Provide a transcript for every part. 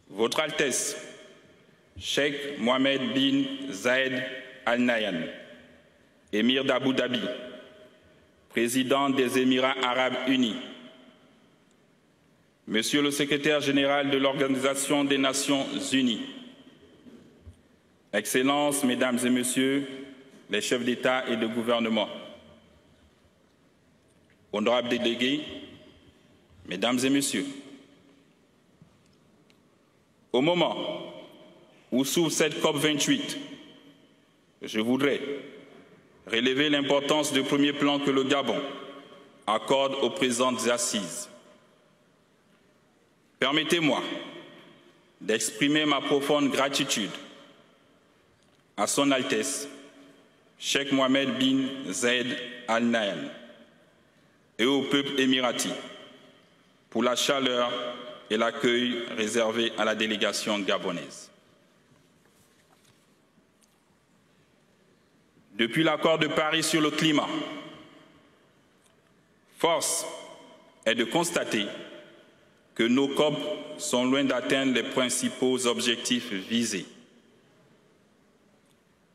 Votre Altesse, Cheikh Mohammed bin Zayed Al Nahyan, émir d'Abu Dhabi, président des Émirats arabes unis, Monsieur le secrétaire général de l'Organisation des Nations unies, Excellences, Mesdames et Messieurs, les chefs d'État et de gouvernement, honorables délégués, Mesdames et Messieurs, au moment où s'ouvre cette COP28, je voudrais relever l'importance du premier plan que le Gabon accorde aux présentes assises. Permettez-moi d'exprimer ma profonde gratitude à Son Altesse, Cheikh Mohammed bin Zayed Al Nahyan, et au peuple émirati pour la chaleur et l'accueil réservé à la délégation gabonaise. Depuis l'accord de Paris sur le climat, force est de constater que nos COP sont loin d'atteindre les principaux objectifs visés.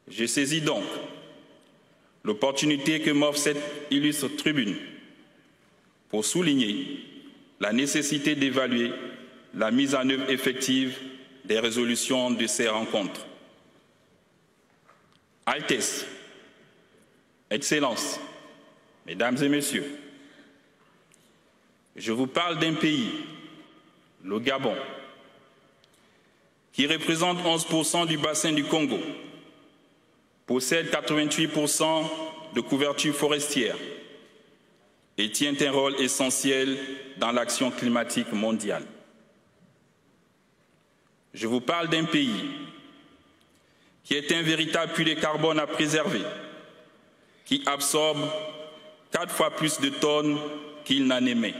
Je saisis donc l'opportunité que m'offre cette illustre tribune pour souligner la nécessité d'évaluer la mise en œuvre effective des résolutions de ces rencontres. Altesse, Excellences, Mesdames et Messieurs, je vous parle d'un pays, le Gabon, qui représente 11% du bassin du Congo, possède 88% de couverture forestière et tient un rôle essentiel dans l'action climatique mondiale. Je vous parle d'un pays qui est un véritable puits de carbone à préserver, qui absorbe 4 fois plus de tonnes qu'il n'en émet,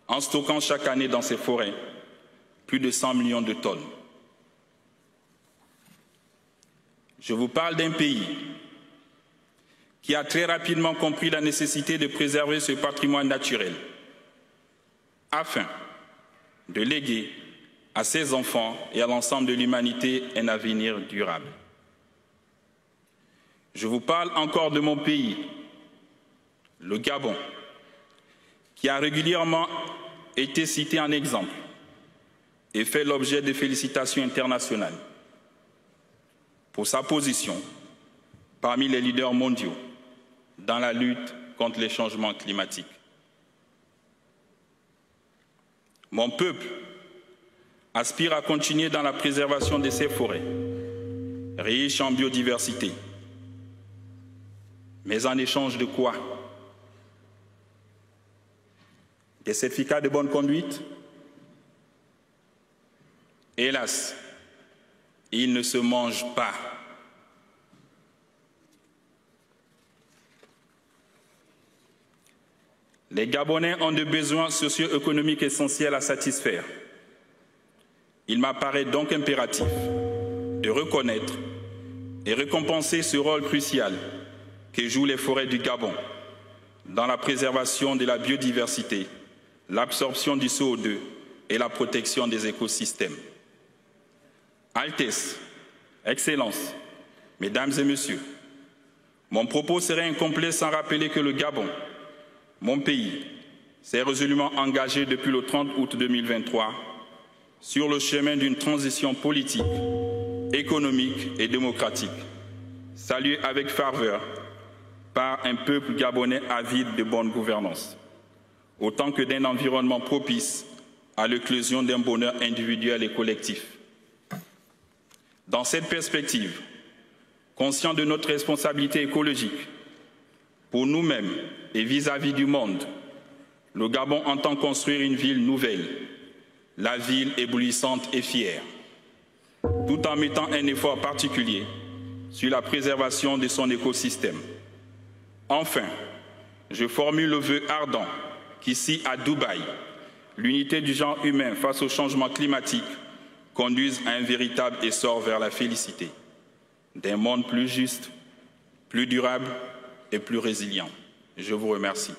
en stockant chaque année dans ses forêts plus de 100 millions de tonnes. Je vous parle d'un pays qui a très rapidement compris la nécessité de préserver ce patrimoine naturel afin de léguer à ses enfants et à l'ensemble de l'humanité un avenir durable. Je vous parle encore de mon pays, le Gabon, qui a régulièrement été cité en exemple et fait l'objet de félicitations internationales pour sa position parmi les leaders mondiaux dans la lutte contre les changements climatiques. Mon peuple aspire à continuer dans la préservation de ses forêts, riches en biodiversité. Mais en échange de quoi? Des certificats de bonne conduite? Hélas, ils ne se mangent pas. Les Gabonais ont des besoins socio-économiques essentiels à satisfaire. Il m'apparaît donc impératif de reconnaître et récompenser ce rôle crucial que jouent les forêts du Gabon dans la préservation de la biodiversité, l'absorption du CO2 et la protection des écosystèmes. Altesse, Excellences, Mesdames et Messieurs, mon propos serait incomplet sans rappeler que le Gabon, mon pays, s'est résolument engagé depuis le 30 août 2023 sur le chemin d'une transition politique, économique et démocratique, saluée avec ferveur par un peuple gabonais avide de bonne gouvernance, autant que d'un environnement propice à l'éclosion d'un bonheur individuel et collectif. Dans cette perspective, conscient de notre responsabilité écologique, pour nous-mêmes et vis-à-vis du monde, le Gabon entend construire une ville nouvelle, la ville éblouissante et fière, tout en mettant un effort particulier sur la préservation de son écosystème. Enfin, je formule le vœu ardent qu'ici, à Dubaï, l'unité du genre humain face au changement climatique conduise à un véritable essor vers la félicité d'un monde plus juste, plus durable et plus résilient. Je vous remercie.